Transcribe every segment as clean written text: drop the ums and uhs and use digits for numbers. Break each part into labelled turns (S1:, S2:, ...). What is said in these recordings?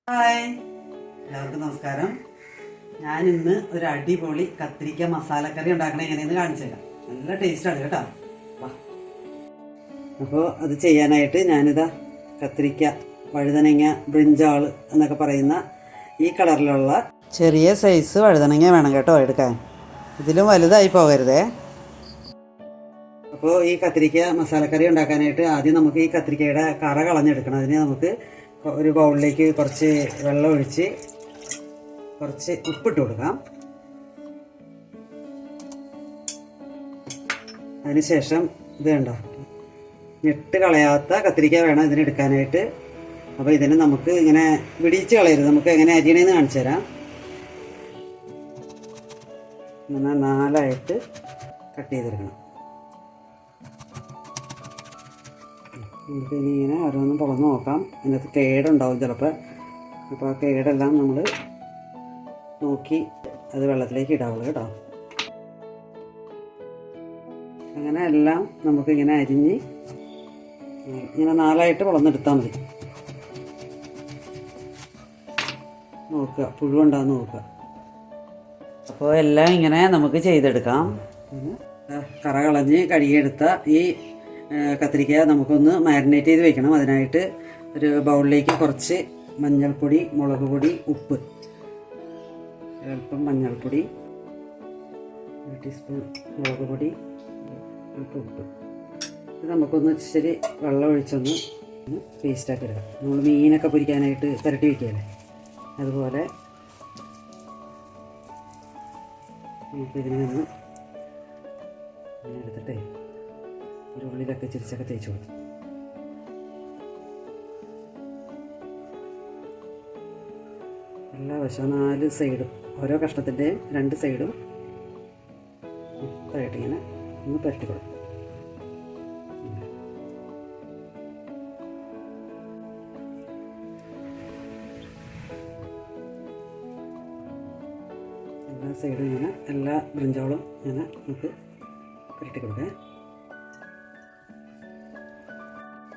S1: Hi, എല്ലാവർക്കും നമസ്കാരം. ഞാൻ ഇന്ന് ഒരു അടിപൊളി കത്തിരിക്ക മസാലക്കറി ഉണ്ടാക്കണ എങ്ങനെയെന്ന് കാണിച്ചു തരാം. നല്ല ടേസ്റ്റാണ് കേട്ടോ. അപ്പോൾ അത് ചെയ്യാനായിട്ട് ഞാനിതാ കത്തിരിക്ക, വഴുതനങ്ങ, ബ്രിഞ്ചാൾ എന്നൊക്കെ പറയുന്ന ഈ കളറിലുള്ള ചെറിയ സൈസ് വഴുതനങ്ങ വേണം കേട്ടോ എടുക്കാൻ. ഇതിലും വലുതായി പോകരുതേ. അപ്പോൾ ഈ കത്തിരിക്ക മസാലക്കറി ഉണ്ടാക്കാനായിട്ട് ആദ്യം നമുക്ക് ഈ കത്തിരിക്കയുടെ കറ കളഞ്ഞെടുക്കണം. അതിന് നമുക്ക് ഒരു ബൗളിലേക്ക് കുറച്ച് വെള്ളം ഒഴിച്ച് കുറച്ച് ഉപ്പിട്ട് കൊടുക്കാം. അതിനുശേഷം ഇത് കണ്ടോ, ഞെട്ട് കളയാത്ത കത്തിരിക്ക വേണം ഇതിനെടുക്കാനായിട്ട്. അപ്പോൾ ഇതിന് നമുക്ക് ഇങ്ങനെ വിടിയിച്ച് കളയരുത്. നമുക്ക് എങ്ങനെ അരിയണമെന്ന് കാണിച്ചു തരാം. ഇങ്ങനെ 4ആയിട്ട് കട്ട് ചെയ്തെടുക്കണം. നമുക്ക് ഇനി ഇങ്ങനെ ഓരോന്നും തുറന്ന് നോക്കാം. അതിനകത്ത് കേടുണ്ടാവും ചിലപ്പോൾ. അപ്പോൾ ആ കേടെല്ലാം നമ്മൾ നോക്കി അത് വെള്ളത്തിലേക്ക് ഇടാവുള്ളൂ കേട്ടോ. അങ്ങനെ എല്ലാം നമുക്കിങ്ങനെ അരിഞ്ഞ് ഇങ്ങനെ 4ആയിട്ട് വളർന്നെടുത്താൽ മതി. നോക്കുക, പുഴുവുണ്ടാകുന്ന നോക്കുക. അപ്പോൾ എല്ലാം ഇങ്ങനെ നമുക്ക് ചെയ്തെടുക്കാം. കറ കളഞ്ഞ് കഴുകിയെടുത്ത ഈ കത്തിരിക്ക നമുക്കൊന്ന് മാരിനേറ്റ് ചെയ്ത് വെക്കണം. അതിനായിട്ട് ഒരു ബൗളിലേക്ക് കുറച്ച് മഞ്ഞൾപ്പൊടി, മുളക് പൊടി, ഉപ്പ്, അല്പം മഞ്ഞൾപ്പൊടി, 1 ടീസ്പൂൺ മുളക് പൊടി, അല്പം ഉപ്പ്. ഇത് നമുക്കൊന്ന് ഇച്ചിരി വെള്ളം ഒഴിച്ചൊന്ന് പേസ്റ്റാക്കി എടുക്കാം. നമ്മൾ മീനൊക്കെ പൊരിക്കാനായിട്ട് പുരട്ടി വയ്ക്കുകയല്ലേ, അതുപോലെ നമുക്കിതിനെ ഒന്ന് എടുത്തിട്ടേ ഒരു ഉള്ളിലൊക്കെ ചിരിച്ചൊക്കെ തേച്ച് കൊടുക്കും. എല്ലാ വശവും 4 സൈഡും ഓരോ കഷ്ണത്തിൻ്റെയും 2 സൈഡും മൊത്തമായിട്ട് ഇങ്ങനെ ഒന്ന് പുരട്ടി കൊടുക്കും. എല്ലാ സൈഡും ഇങ്ങനെ എല്ലാ ബ്രിഞ്ചോളും ഇങ്ങനെ നമുക്ക് പുരട്ടി കൊടുക്കാം.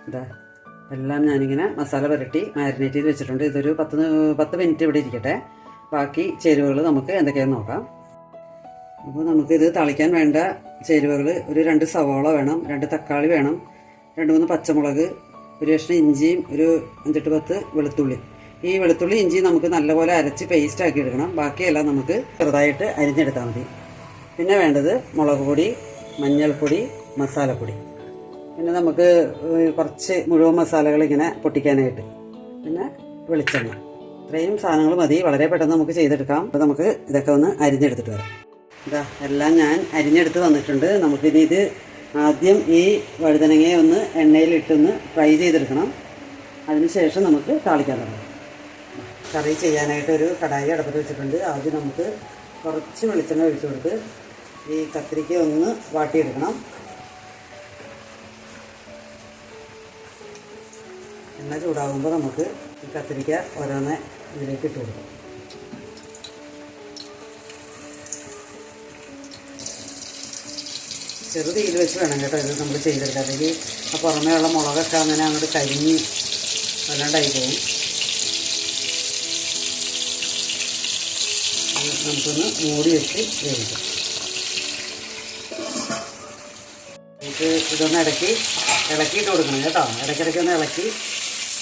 S1: ഇതാ എല്ലാം ഞാനിങ്ങനെ മസാല പുരട്ടി മാരിനേറ്റ് ചെയ്ത് വെച്ചിട്ടുണ്ട്. ഇതൊരു 10 മിനിറ്റ് ഇവിടെ ഇരിക്കട്ടെ. ബാക്കി ചേരുവകൾ നമുക്ക് എന്തൊക്കെയാണെന്ന് നോക്കാം. അപ്പോൾ നമുക്കിത് തളിക്കാൻ വേണ്ട ചേരുവകൾ ഒരു 2 സവാള വേണം, 2 തക്കാളി വേണം, 2-3 പച്ചമുളക്, ഒരു കഷ്ണം ഇഞ്ചിയും, ഒരു 5-10 വെളുത്തുള്ളി. ഈ വെളുത്തുള്ളി ഇഞ്ചി നമുക്ക് നല്ലപോലെ അരച്ച് പേസ്റ്റ് ആക്കി എടുക്കണം. ബാക്കിയെല്ലാം നമുക്ക് ചെറുതായിട്ട് അരിഞ്ഞെടുത്താൽ മതി. പിന്നെ വേണ്ടത് മുളക് പൊടി, മഞ്ഞൾപ്പൊടി, മസാലപ്പൊടി, പിന്നെ നമുക്ക് കുറച്ച് മുഴുവൻ മസാലകൾ ഇങ്ങനെ പൊട്ടിക്കാനായിട്ട്, പിന്നെ വെളിച്ചെണ്ണ. ഇത്രയും സാധനങ്ങൾ മതി. വളരെ പെട്ടെന്ന് നമുക്ക് ചെയ്തെടുക്കാം. അപ്പോൾ നമുക്ക് ഇതൊക്കെ ഒന്ന് അരിഞ്ഞെടുത്തിട്ട് വരാം. ഇതാ എല്ലാം ഞാൻ അരിഞ്ഞെടുത്ത് വന്നിട്ടുണ്ട്. നമുക്കിനി ഇത് ആദ്യം ഈ വഴുതനങ്ങയെ ഒന്ന് എണ്ണയിലിട്ടൊന്ന് ഫ്രൈ ചെയ്തെടുക്കണം. അതിനുശേഷം നമുക്ക് താളിക്കാൻ തുടങ്ങാം. കറി ചെയ്യാനായിട്ട് ഒരു കടായി അടുപ്പത്ത് വെച്ചിട്ടുണ്ട്. ആദ്യം നമുക്ക് കുറച്ച് വെളിച്ചെണ്ണ ഒഴിച്ചു കൊടുത്ത് ഈ കത്തിരിക്ക ഒന്ന് വാട്ടിയെടുക്കണം. എണ്ണ ചൂടാകുമ്പോൾ നമുക്ക് ഈ കത്തിരിക്ക ഓരോന്ന് ഇതിലേക്ക് ഇട്ട് കൊടുക്കും. ചെറു തീയിൽ വെച്ച് വേണം കേട്ടോ ഇത് നമ്മൾ ചെയ്തെടുക്കാം. അല്ലെങ്കിൽ ആ പുറമേ ഉള്ള മുളകൊക്കെ അങ്ങനെ അങ്ങോട്ട് കരിഞ്ഞ് വല്ലാണ്ടായി പോകും. നമുക്കൊന്ന് മൂടി വെച്ച് വേവിക്കാം. നമുക്ക് ഇതൊന്ന് ഇളക്കിയിട്ട് കൊടുക്കണം കേട്ടോ. ഇടയ്ക്കിടയ്ക്ക് ഒന്ന് ഇളക്കി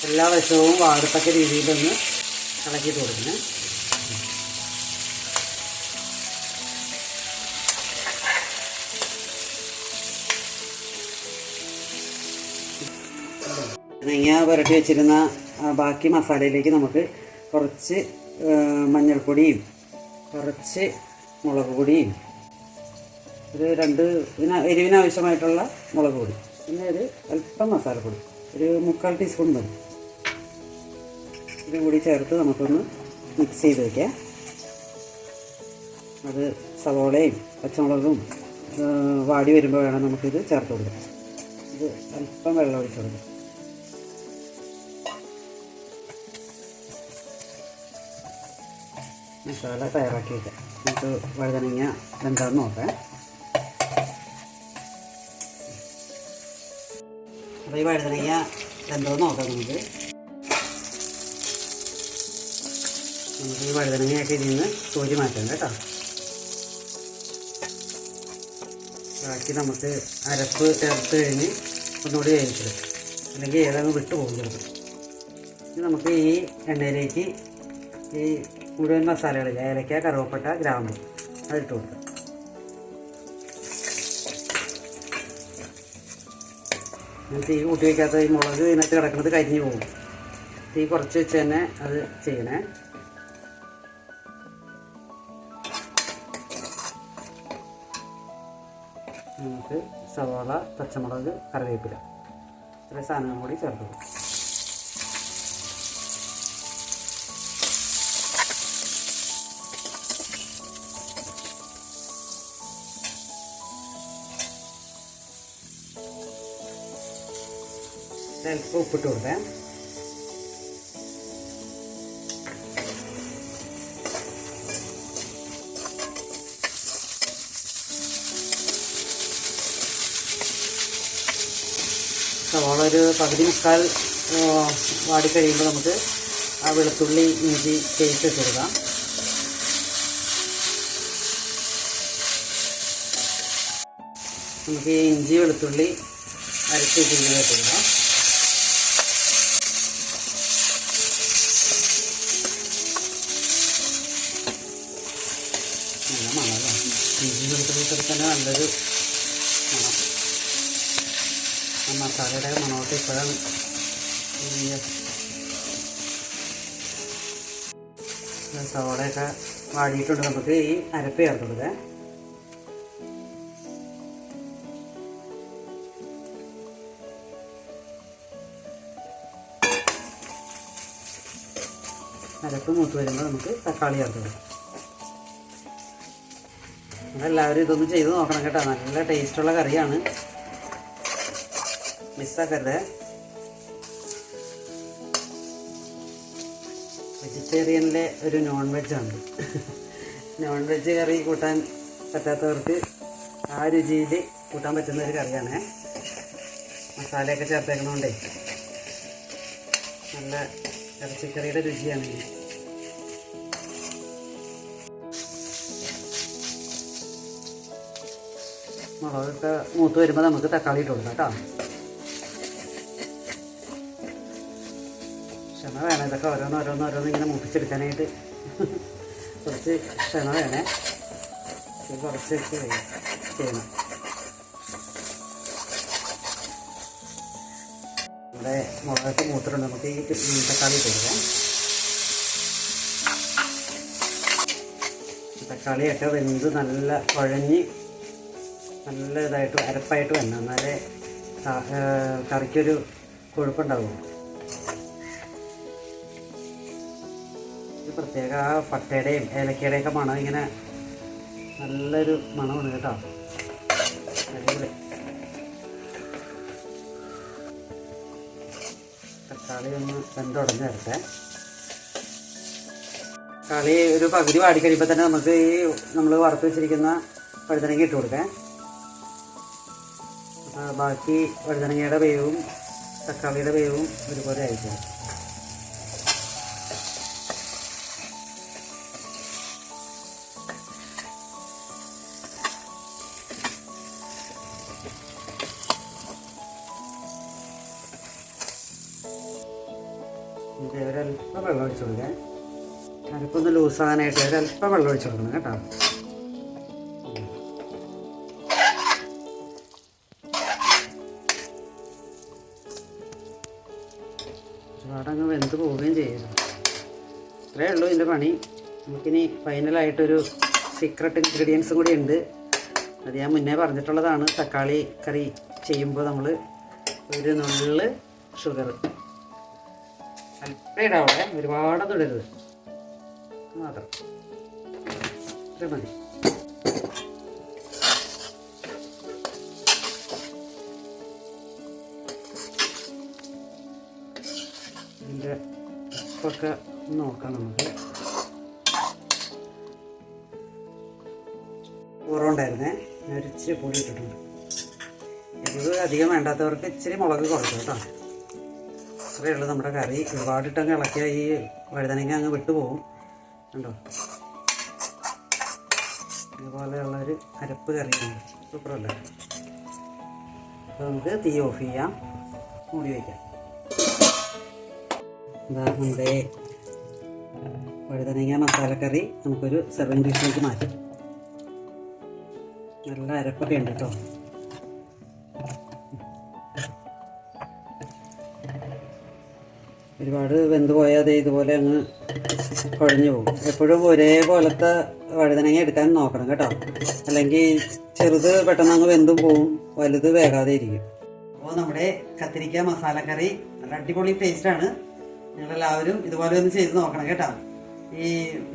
S1: എല്ലാ വശവും വാടത്തക്ക രീതിയിലൊന്ന് ഇളക്കിയിട്ട് കൊടുക്കണം. നെയ്യ പുരട്ടി വെച്ചിരുന്ന ബാക്കി മസാലയിലേക്ക് നമുക്ക് കുറച്ച് മഞ്ഞൾപ്പൊടിയും കുറച്ച് മുളക് പൊടിയും ഒരു 2 എരിവിനാവശ്യമായിട്ടുള്ള മുളക് പൊടി, പിന്നെ ഒരു അല്പം മസാലപ്പൊടി, ഒരു 3/4 ടീസ്പൂൺ മതി. ഇതും കൂടി ചേർത്ത് നമുക്കൊന്ന് മിക്സ് ചെയ്ത് വയ്ക്കാം. അത് സവോളയും പച്ചമുളകും വാടി വരുമ്പോൾ വേണം നമുക്കിത് ചേർത്ത് കൊടുക്കാം. ഇത് അല്പം വെള്ളം ഒഴിച്ച് കൊടുക്കാം. മസാല തയ്യാറാക്കി വയ്ക്കാം. നമുക്ക് വഴുതനങ്ങ എന്താണെന്ന് നോക്കാം. അപ്പോൾ ഈ വഴുതനങ്ങ എന്തോന്ന് നോക്കാം നമുക്ക്. നമുക്ക് ഈ വഴുതനങ്ങയൊക്കെ ഇതിൽ നിന്ന് കോരി മാറ്റാം കേട്ടോ. ബാക്കി നമുക്ക് അരപ്പ് ചേർത്ത് കഴിഞ്ഞ് ഒന്നുകൂടി വേവിച്ചത്, അല്ലെങ്കിൽ ഏതങ്ങ് വിട്ടു പോകും ചിലപ്പോൾ. ഇനി നമുക്ക് ഈ എണ്ണയിലേക്ക് ഈ മുഴുവൻ മസാലകളിൽ ഏലക്ക, കറുവപ്പട്ട, ഗ്രാമ്പു അതിട്ട് കൊടുക്കാം. തീ കൂട്ടി വയ്ക്കാത്ത ഈ മുളക് ഇതിനകത്ത് കിടക്കുന്നത് കരിഞ്ഞു പോകും. തീ കുറച്ച് വെച്ച് തന്നെ അത് ചെയ്യണേ. നമുക്ക് സവാള, പച്ചമുളക്, കറിവേപ്പില ഇത്രയും സാധനങ്ങൾ കൂടി ചേർത്ത് കൊടുക്കും. അല്പം ഉപ്പിട്ട് കൊടുക്കാം. സവാള ഒരു പകുതി മുക്കാൽ വാടിക്കഴിയുമ്പോൾ നമുക്ക് ആ വെളുത്തുള്ളി ഇഞ്ചി പേസ്റ്റ് ഇട്ട് കൊടുക്കാം. നമുക്ക് ഈ ഇഞ്ചി വെളുത്തുള്ളി അരച്ച് വെച്ചിങ്ങനെ ഇട്ട് കൊടുക്കാം. നല്ല മണമല്ലേ, ഇഞ്ചി വെളുത്തുള്ളി തന്നെ നല്ലൊരു മണം. മസാലയുടെ മണമൊക്കെ ഇപ്പോഴാണ്. സവാളയൊക്കെ വാടിയിട്ടുണ്ട്. നമുക്ക് ഈ അരപ്പ് ചേർത്ത് കൊടുക്കാം. അരപ്പ് മൂത്ത് വരുമ്പോൾ നമുക്ക് തക്കാളി ചേർത്ത് കൊടുക്കാം. എല്ലാവരും ഇതൊന്ന് ചെയ്ത് നോക്കണം കേട്ടോ, നല്ല ടേസ്റ്റുള്ള കറിയാണ്, മിസ്സാക്കരുത്. വെജിറ്റേറിയനിലെ ഒരു നോൺ വെജാണ്. നോൺ വെജ് കറി കൂട്ടാൻ പറ്റാത്തവർക്ക് ആ രുചിയിൽ കൂട്ടാൻ പറ്റുന്ന ഒരു കറിയാണ്. മസാലയൊക്കെ ചേർത്തേക്കണോണ്ടേ നല്ല ഇറച്ചിക്കറിയുടെ രുചിയാണ്. മുളകൊക്കെ മൂത്ത് വരുമ്പോൾ നമുക്ക് തക്കാളി ഇട്ട് കൊടുക്കാം കേട്ടോ. ക്ഷമ വേണം, ഇതൊക്കെ ഓരോന്നോരോന്നോരോന്ന് ഇങ്ങനെ മൂപ്പിച്ചെടുക്കാനായിട്ട് കുറച്ച് ക്ഷമ വേണേ. കുറച്ച് ചെയ്യണം. ഇവിടെ മുളകൊക്കെ മൂത്തിട്ടുണ്ട്, നമുക്ക് ഈ തക്കാളി ഇട്ട് കൊടുക്കാം. തക്കാളിയൊക്കെ വെന്ത് നല്ല കുഴഞ്ഞ് നല്ല ഇതായിട്ട് അരപ്പായിട്ട് വരണം, എന്നാലേ കറിക്കൊരു കൊഴുപ്പുണ്ടാവും. പ്രത്യേക ആ പട്ടയുടെയും ഏലക്കയുടെയൊക്കെ മണം ഇങ്ങനെ നല്ലൊരു മണമാണ് കേട്ടോ. അടിപൊളി. തക്കാളി ഒന്ന് വെന്തുടഞ്ഞ് വരട്ടെ. തക്കാളി ഒരു പകുതി വാടിക്കഴിയുമ്പോൾ തന്നെ നമുക്ക് ഈ നമ്മൾ വറുത്ത് വെച്ചിരിക്കുന്ന വഴുതനങ്ങ ഇട്ട് കൊടുക്കാം. ബാക്കി വഴുതനങ്ങയുടെ വേവും തക്കാളിയുടെ വേവും ഒരുപോലെ ആയിരിക്കും. ഒരല്പം വെള്ളം ഒഴിച്ചു കൊടുക്കാം. അരപ്പൊന്ന് ലൂസാകാനായിട്ട് ഒരല്പം വെള്ളം ഒഴിച്ചു കൊടുക്കണം കേട്ടോ. ഒരുപാടങ്ങ് വെന്ത് പോവുകയും ചെയ്യരുത്. ഇത്രയേ ഉള്ളൂ ഇതിൻ്റെ പണി. നമുക്കിനി ഫൈനലായിട്ടൊരു സീക്രട്ട് ഇൻഗ്രീഡിയൻസും കൂടി ഉണ്ട്. അത് ഞാൻ മുന്നേ പറഞ്ഞിട്ടുള്ളതാണ്. തക്കാളി കറി ചെയ്യുമ്പോൾ നമ്മൾ ഒരു നുള്ള് ഷുഗർ അല്പം ഇടാവട്ടെ, ഒരുപാടൊന്നും ഇടരുത്, മാത്രം ഇത്ര മതി. ഇതിൻ്റെ ഉപ്പൊക്കെ നോക്കാം നമുക്ക്. കുറവുണ്ടായിരുന്നേ, ഞാൻ ഒരു ഇച്ചിരി പൊടി ഇട്ടിട്ടുണ്ട്. എരിവ് അധികം വേണ്ടാത്തവർക്ക് ഇച്ചിരി മുളക് കുറയ്ക്കും കേട്ടോ. അത്രയേ ഉള്ളൂ നമ്മുടെ കറി. ഒരുപാടിട്ടങ്ങ് ഇളക്കിയാൽ ഈ വഴുതനങ്ങ അങ്ങ് വിട്ടുപോകും. കണ്ടോ, ഇതുപോലെയുള്ളൊരു അരപ്പ് കറിയാണ്. സൂപ്പറല്ലേ? അപ്പോൾ നമുക്ക് തീ ഓഫ് ചെയ്യാം, മൂടി വയ്ക്കാം. ഇതാ നമ്മുടെ വഴുതനങ്ങ മസാലക്കറി നമുക്കൊരു സെർവിങ് ഡിഷിലേക്ക് മാറ്റാം. നല്ല അരപ്പൊക്കെ ഉണ്ട് കേട്ടോ. ഒരുപാട് വെന്ത് പോയാൽ അത് ഇതുപോലെ അങ്ങ് കുഴഞ്ഞു പോകും. എപ്പോഴും ഒരേപോലത്തെ വഴുതനങ്ങ എടുക്കാൻ നോക്കണം കേട്ടോ, അല്ലെങ്കിൽ ചെറുത് പെട്ടെന്ന് അങ്ങ് വെന്തും പോവും, വലുത് വേകാതെ ഇരിക്കും. അപ്പോൾ നമ്മുടെ കത്തിരിക്ക മസാലക്കറി നല്ല അടിപൊളി ടേസ്റ്റാണ്. നിങ്ങളെല്ലാവരും ഇതുപോലെ ഒന്ന് ചെയ്ത് നോക്കണം കേട്ടോ. ഈ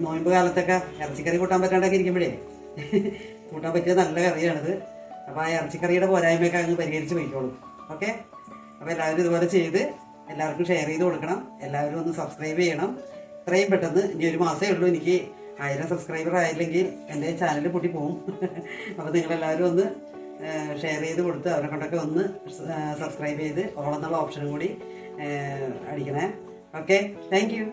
S1: നോയമ്പ് കാലത്തൊക്കെ ഇറച്ചിക്കറി കൂട്ടാൻ പറ്റാണ്ടൊക്കെ ഇരിക്കുമ്പോഴേ കൂട്ടാൻ പറ്റിയ നല്ല കറിയാണിത്. അപ്പോൾ ആ ഇറച്ചിക്കറിയുടെ പോരായ്മയൊക്കെ അങ്ങ് പരിഹരിച്ച് പോയിക്കോളും. ഓക്കെ, അപ്പോൾ എല്ലാവരും ഇതുപോലെ ചെയ്ത് എല്ലാവർക്കും ഷെയർ ചെയ്ത് കൊടുക്കണം. എല്ലാവരും ഒന്ന് സബ്സ്ക്രൈബ് ചെയ്യണം. ഇത്രയും പെട്ടെന്ന് ഇനി ഒരു മാസമേ ഉള്ളൂ എനിക്ക് 1000 സബ്സ്ക്രൈബർ ആയില്ലെങ്കിൽ എൻ്റെ ചാനൽ പൊട്ടി പോകും. അപ്പോൾ നിങ്ങളെല്ലാവരും ഒന്ന് ഷെയർ ചെയ്ത് കൊടുത്ത് അവരെ കൊണ്ടൊക്കെ ഒന്ന് സബ്സ്ക്രൈബ് ചെയ്ത് ഓൾ എന്നുള്ള ഓപ്ഷനും കൂടി അടിക്കണേ. Okay, thank you.